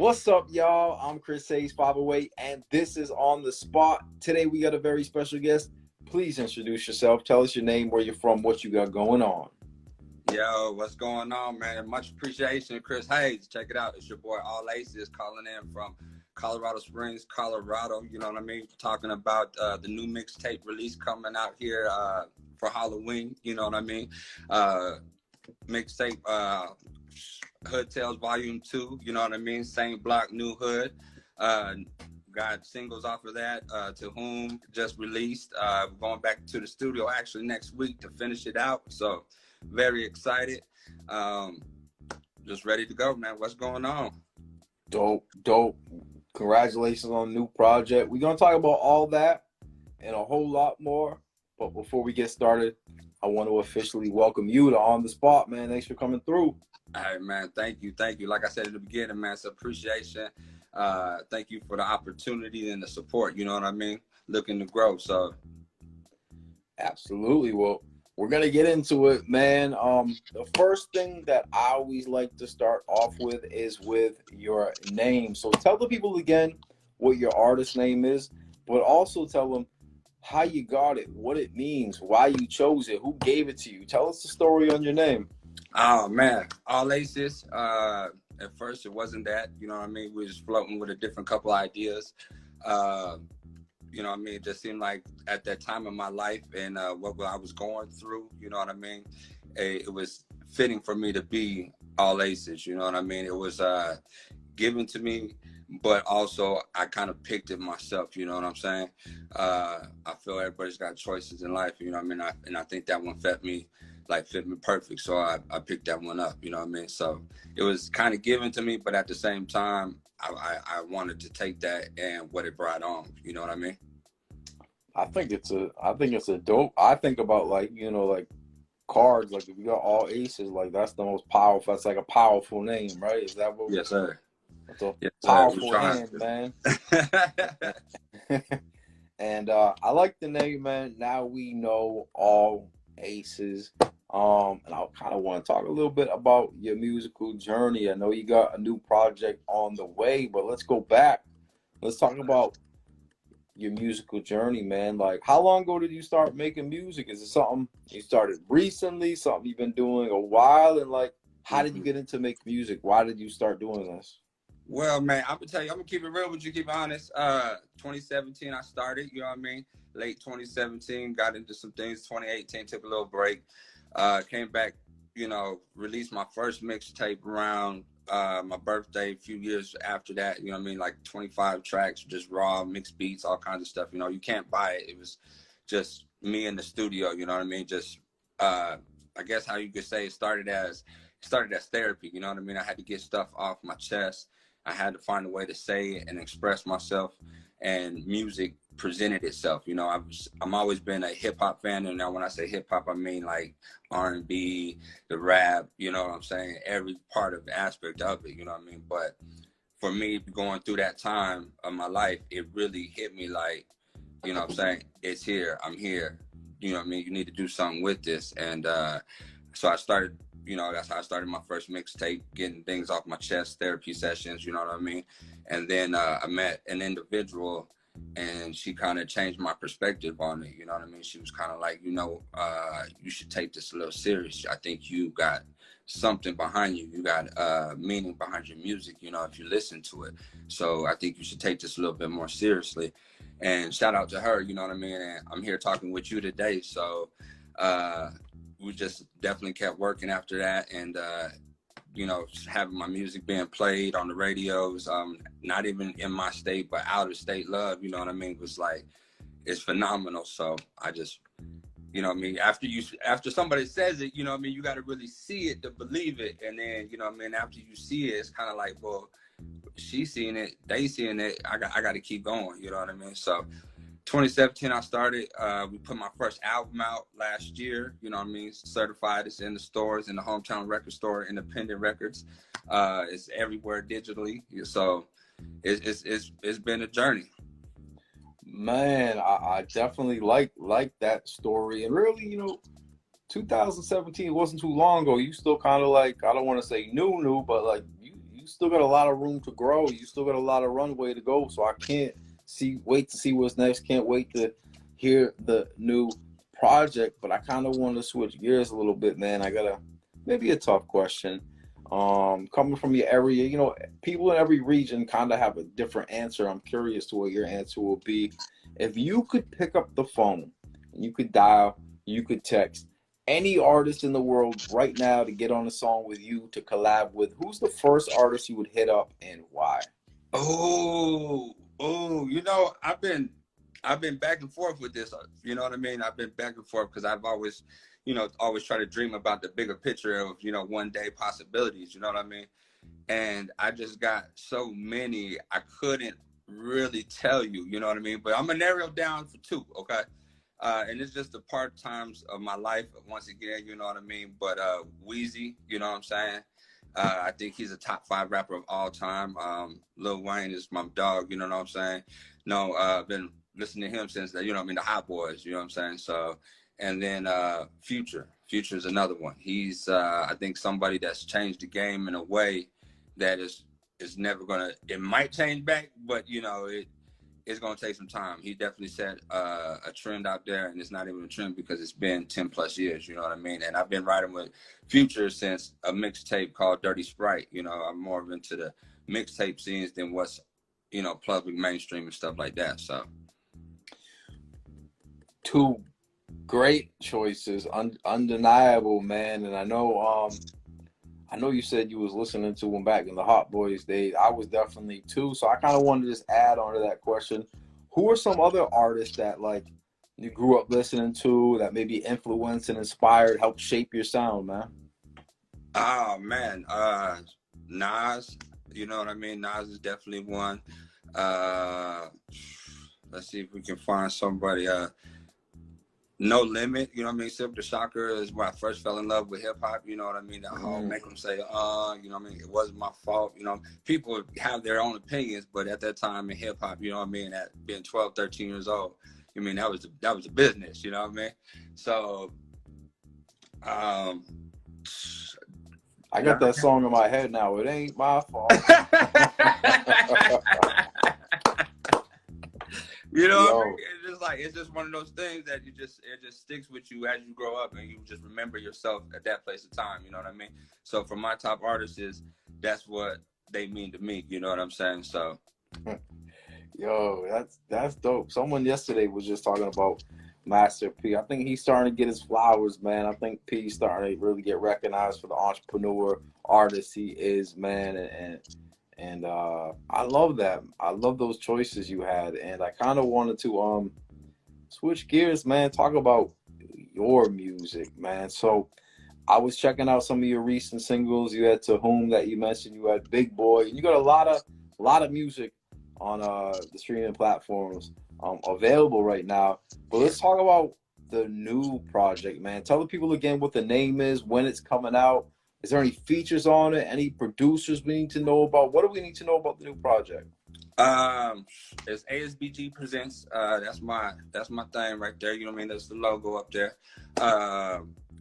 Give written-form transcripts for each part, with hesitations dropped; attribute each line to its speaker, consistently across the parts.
Speaker 1: What's up, y'all? I'm Chris Hayes 508, and this is On the Spot. Today we got a very special guest. Please introduce yourself. Tell us your name, where you're from, what you got going on.
Speaker 2: Yo, what's going on, man? Much appreciation, Chris Hayes. Check it out. It's your boy All Aces calling in from Colorado Springs, Colorado. You know what I mean? Talking about the new mixtape release coming out here for Halloween. You know what I mean? Mixtape Hood Tales Volume 2. You know what I mean? Same block, new hood. Got singles off of that. To Whom just released. Going back to the studio actually next week to finish it out. So very excited. Just ready to go, man. What's going on?
Speaker 1: Dope. Congratulations on the new project. We're going to talk about all that and a whole lot more. But before we get started, I want to officially welcome you to On the Spot, man. Thanks for coming through.
Speaker 2: Hey, man. Thank you. Like I said in the beginning, man, it's appreciation. Thank you for the opportunity and the support. You know what I mean? Looking to grow. So
Speaker 1: absolutely. Well, we're going to get into it, man. The first thing that I always like to start off with is with your name. So tell the people again what your artist name is, but also tell them how you got it, what it means, why you chose it, who gave it to you. Tell us the story on your name.
Speaker 2: Oh, man. All Aces. At first, it wasn't that. You know what I mean? We were just floating with a different couple ideas. You know what I mean? It just seemed like at that time of my life and what I was going through, you know what I mean? It was fitting for me to be All Aces, you know what I mean? It was given to me, but also I kind of picked it myself, you know what I'm saying? I feel everybody's got choices in life, you know what I mean? And I think that one fit me perfect. So I picked that one up, you know what I mean? So it was kind of given to me, but at the same time, I wanted to take that and what it brought on, you know what I mean?
Speaker 1: I think it's a dope. I think about like cards, like if you got all aces, like that's the most powerful. That's like a powerful name, right? Is that what?
Speaker 2: Yes, sir.
Speaker 1: That's a
Speaker 2: yes,
Speaker 1: powerful hand, man. And I like the name, man. Now we know all aces. And I kind of want to talk a little bit about your musical journey. I know you got a new project on the way, but let's go back. Let's talk about your musical journey, man. Like, how long ago did you start making music? Is it something you started recently, something you've been doing a while? And like, how did you get into make music? Why did you start doing this?
Speaker 2: Well, man, I'm gonna tell you, I'm gonna keep it real with you, keep it honest. 2017 I started, you know what I mean? Late 2017, got into some things. 2018 took a little break. Came back, you know, released my first mixtape around my birthday, a few years after that, you know what I mean? Like 25 tracks, just raw, mixed beats, all kinds of stuff. You know, you can't buy it. It was just me in the studio, you know what I mean? Just, I guess how you could say it started as therapy, you know what I mean? I had to get stuff off my chest. I had to find a way to say it and express myself, and music presented itself. You know, I'm always been a hip hop fan, and now when I say hip hop, I mean like R&B, the rap, you know what I'm saying? Every part of the aspect of it, you know what I mean? But for me, going through that time of my life, it really hit me like, you know what I'm saying? It's here, I'm here. You know what I mean? You need to do something with this. And so I started, you know, that's how I started my first mixtape, getting things off my chest, therapy sessions, you know what I mean? And then I met an individual, and she kind of changed my perspective on it, you know what I mean? She was kind of like, you know, you should take this a little serious. I think you got something behind you. You got meaning behind your music, you know, if you listen to it. So I think you should take this a little bit more seriously. And shout out to her, you know what I mean? And I'm here talking with you today. So we just definitely kept working after that, and you know, having my music being played on the radios, not even in my state, but out of state love, you know what I mean, was like, it's phenomenal. So I just, you know what I mean, after somebody says it, you know what I mean, you got to really see it to believe it. And then, you know what I mean, after you see it, it's kind of like, well, she's seeing it, they seeing it, I got to keep going, you know what I mean? So 2017 I started, we put my first album out last year, you know what I mean, certified. It's in the stores, in the hometown record store, independent records. It's everywhere digitally. So it's been a journey.
Speaker 1: Man, I definitely like that story. And really, you know, 2017 wasn't too long ago. You still kind of like, I don't want to say new, but like you you still got a lot of room to grow. You still got a lot of runway to go. So I can't wait to see what's next. Can't wait to hear the new project. But I kind of want to switch gears a little bit, man. I got maybe a tough question. Coming from your area, you know, people in every region kind of have a different answer. I'm curious to what your answer will be. If you could pick up the phone, you could dial, you could text any artist in the world right now to get on a song with you to collab with, who's the first artist you would hit up and why?
Speaker 2: You know, I've been back and forth with this. You know what I mean? I've been back and forth because I've always, you know, always try to dream about the bigger picture of, you know, one day possibilities. You know what I mean? And I just got so many I couldn't really tell you. You know what I mean? But I'm gonna narrow down for two. Okay. And it's just the part times of my life once again, you know what I mean? But Wheezy, you know what I'm saying? I think he's a top 5 rapper of all time. Lil Wayne is my dog, you know what I'm saying? No, I've been listening to him since the, you know what I mean, the Hot Boys, you know what I'm saying? So, and then Future is another one. He's I think somebody that's changed the game in a way that is never gonna, it might change back, but you know, it's gonna take some time. He definitely set a trend out there, and it's not even a trend because it's been 10 plus years, you know what I mean? And I've been riding with Future since a mixtape called Dirty Sprite. You know, I'm more into the mixtape scenes than what's, you know, public mainstream and stuff like that. So
Speaker 1: Two great choices, undeniable, man. And I know you said you was listening to them back in the Hot Boys days. I was definitely too. So I kind of wanted to just add on to that question. Who are some other artists that like you grew up listening to that maybe influenced and inspired, helped shape your sound, man?
Speaker 2: oh man, Nas, you know what I mean? Nas is definitely one. Uh let's see if we can find somebody. No Limit, you know what I mean? Silk the Shocker is where I first fell in love with hip hop, you know what I mean? That whole make them say, you know what I mean? It wasn't my fault, you know. People have their own opinions, but at that time in hip hop, you know what I mean? At being 12, 13 years old, I mean, that was the business, you know what I mean? So,
Speaker 1: I got that song in my head now. It ain't my fault.
Speaker 2: You know what I mean? It's just like, it's just one of those things that it just sticks with you as you grow up, and you just remember yourself at that place of time. You know what I mean? So for my top artists, that's what they mean to me. You know what I'm saying? So,
Speaker 1: yo, that's dope. Someone yesterday was just talking about Master P. I think he's starting to get his flowers, man. I think P's starting to really get recognized for the entrepreneur artist he is, man. And I love that. I love those choices you had. And I kind of wanted to switch gears, man, talk about your music, man. So I was checking out some of your recent singles. You had To Whom that you mentioned, you had Big Boy, and you got a lot of music on the streaming platforms available right now. But let's talk about the new project, man. Tell the people again what the name is, when it's coming out. Is there any features on it? Any producers we need to know about? What do we need to know about the new project?
Speaker 2: It's ASBG Presents. That's my thing right there. You know what I mean? That's the logo up there.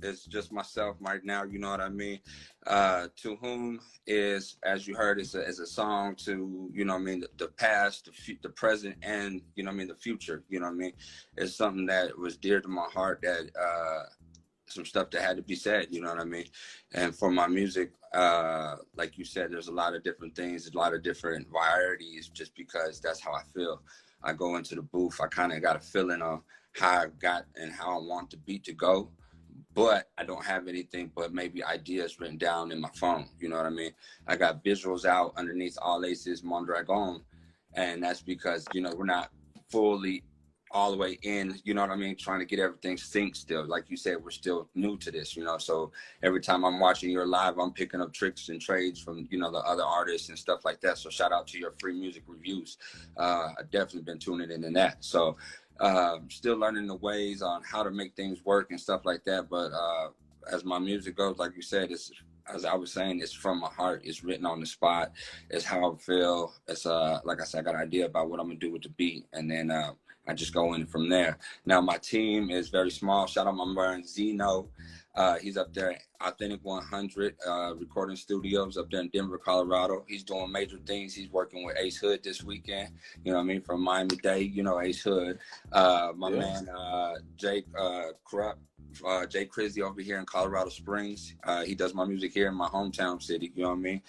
Speaker 2: It's just myself right now. You know what I mean? To Whom is, as you heard, is a song to, you know what I mean, the past, the present, and, you know what I mean, the future. You know what I mean? It's something that was dear to my heart, that some stuff that had to be said, you know what I mean? And for my music, like you said, there's a lot of different things, a lot of different varieties, just because that's how I feel. I go into the booth, I kind of got a feeling of how I got and how I want the beat to go, but I don't have anything but maybe ideas written down in my phone, you know what I mean? I got visuals out underneath All Aces Mondragon, and that's because, you know, we're not fully all the way in, you know what I mean, trying to get everything synced still. Like you said, we're still new to this, you know, so every time I'm watching your live, I'm picking up tricks and trades from, you know, the other artists and stuff like that. So shout out to your free music reviews. I've definitely been tuning in that. So still learning the ways on how to make things work and stuff like that. But as my music goes, like you said, it's, as I was saying, it's from my heart. It's written on the spot. It's how I feel. It's like I said, I got an idea about what I'm gonna do with the beat, and then I just go in from there. Now my team is very small. Shout out my man Zeno. He's up there at Authentic 100 recording studios up there in Denver, Colorado. He's doing major things. He's working with Ace Hood this weekend. You know what I mean? From Miami-Dade, you know, Ace Hood. My man, Jake Corrupt. Jay Crizzy over here in Colorado Springs. He does my music here in my hometown city, you know what I mean?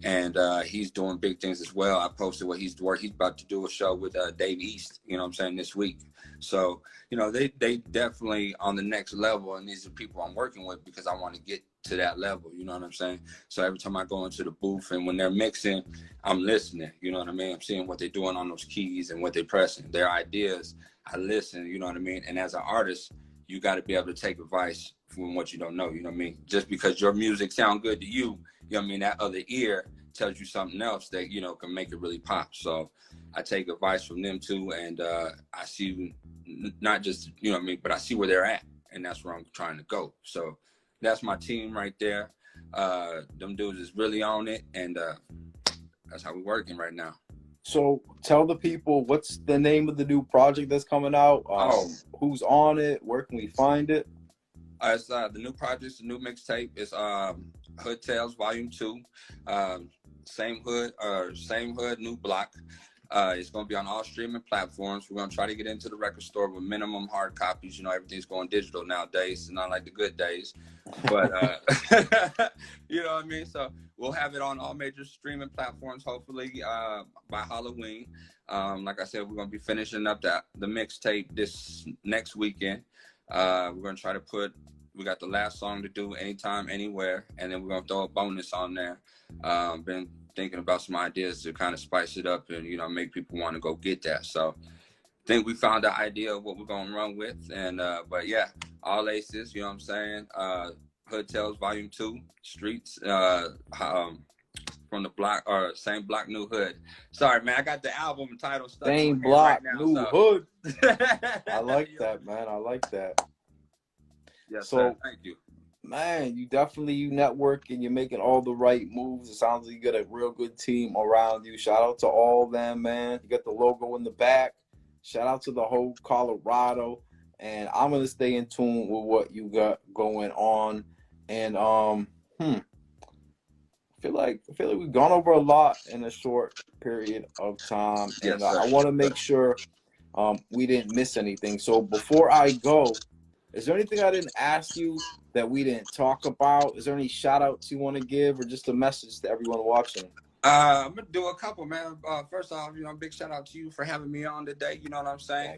Speaker 2: And he's doing big things as well. I posted what he's about to do a show with Dave East, you know what I'm saying, this week. So, you know, they definitely on the next level, and these are people I'm working with because I want to get to that level, you know what I'm saying? So every time I go into the booth and when they're mixing, I'm listening, you know what I mean? I'm seeing what they're doing on those keys and what they're pressing, their ideas. I listen, you know what I mean? And as an artist, you got to be able to take advice from what you don't know, you know what I mean? Just because your music sound good to you, you know what I mean? That other ear tells you something else that, you know, can make it really pop. So I take advice from them too. And I see not just, you know what I mean, but I see where they're at, and that's where I'm trying to go. So that's my team right there. Them dudes is really on it. And that's how we're working right now.
Speaker 1: So tell the people, what's the name of the new project that's coming out? Who's on it? Where can we find it?
Speaker 2: It's the new project, the new mixtape. It's Hood Tales Volume 2. Same hood, new block. It's going to be on all streaming platforms. We're going to try to get into the record store with minimum hard copies. You know, everything's going digital nowadays. It's not like the good days. But, you know what I mean? So we'll have it on all major streaming platforms, hopefully by Halloween. Like I said, we're going to be finishing up the mixtape this next weekend. We're going to try to we got the last song to do, Anytime, Anywhere, and then we're going to throw a bonus on there. Been thinking about some ideas to kind of spice it up and, you know, make people want to go get that. So I think we found the idea of what we're going to run with. And, but yeah, all aces, you know what I'm saying? Hood Tales Volume 2, Streets, from the block, or same block, new hood. Sorry, man, I got the album title stuck
Speaker 1: Same
Speaker 2: in my
Speaker 1: block,
Speaker 2: head right now,
Speaker 1: new
Speaker 2: so.
Speaker 1: hood. I like that, man. I like that.
Speaker 2: Yes,
Speaker 1: so,
Speaker 2: sir. Thank you.
Speaker 1: Man, you network and you're making all the right moves. It sounds like you got a real good team around you. Shout out to all of them, man. You got the logo in the back. Shout out to the whole Colorado. And I'm gonna stay in tune with what you got going on. And I feel like we've gone over a lot in a short period of time.
Speaker 2: Yes,
Speaker 1: and
Speaker 2: sir.
Speaker 1: I want to make sure we didn't miss anything. So before I go, is there anything I didn't ask you that we didn't talk about? Is there any shout outs you want to give, or just a message to everyone watching?
Speaker 2: I'm gonna do a couple, man. First off, you know, big shout out to you for having me on today. You know what I'm saying?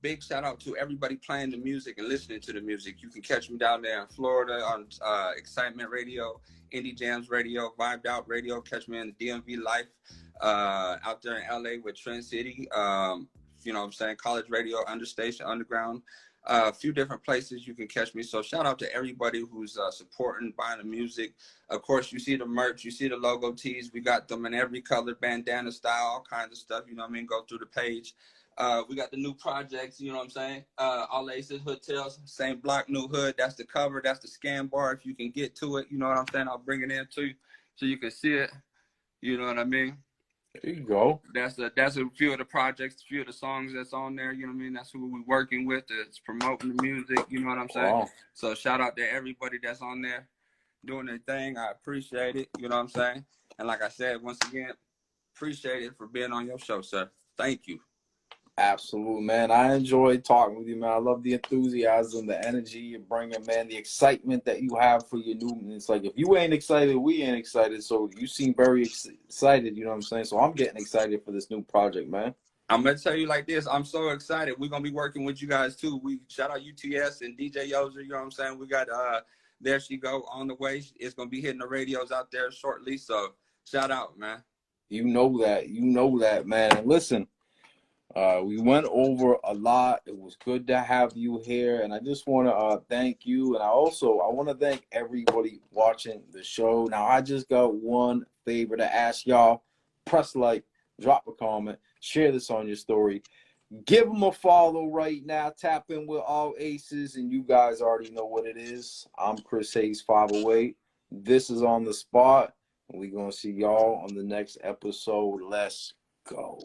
Speaker 2: Big shout out to everybody playing the music and listening to the music. You can catch me down there in Florida on Excitement Radio, Indie Jams Radio, Vibed Out Radio. Catch me in the DMV Life out there in LA with Trend City. You know what I'm saying? College Radio, Understation, Underground. A few different places you can catch me. So shout out to everybody who's supporting, buying the music. Of course, you see the merch, you see the logo tees. We got them in every color, bandana style, all kinds of stuff. You know what I mean? Go through the page. We got the new projects, you know what I'm saying? All Aces, Hood Tales, same block, new hood. That's the cover. That's the scan bar. If you can get to it, you know what I'm saying? I'll bring it in to you so you can see it. You know what I mean?
Speaker 1: There you go.
Speaker 2: That's a few of the projects, a few of the songs that's on there. You know what I mean? That's who we're working with. That's promoting the music. You know what I'm saying?
Speaker 1: Wow.
Speaker 2: So shout out to everybody that's on there doing their thing. I appreciate it. You know what I'm saying? And like I said, once again, appreciate it for being on your show, sir. Thank you.
Speaker 1: Absolutely, man. I enjoyed talking with you, man. I love the enthusiasm, the energy you're bringing, man. The excitement that you have for your new. It's like, if you ain't excited, we ain't excited. So you seem very excited. You know what I'm saying? So I'm getting excited for this new project, man.
Speaker 2: I'm gonna tell you like this. I'm so excited. We're gonna be working with you guys too. We shout out UTS and DJ Yoser. You know what I'm saying? We got There She Go on the way. It's gonna be hitting the radios out there shortly. So shout out, man.
Speaker 1: You know that, man. And listen. We went over a lot. It was good to have you here, and I just want to thank you. And I want to thank everybody watching the show. Now, I just got one favor to ask y'all: press like, drop a comment, share this on your story, give them a follow right now. Tap in with All Aces, and you guys already know what it is. I'm Chris Hayes 508. This is On the Spot. We're gonna see y'all on the next episode. Let's go.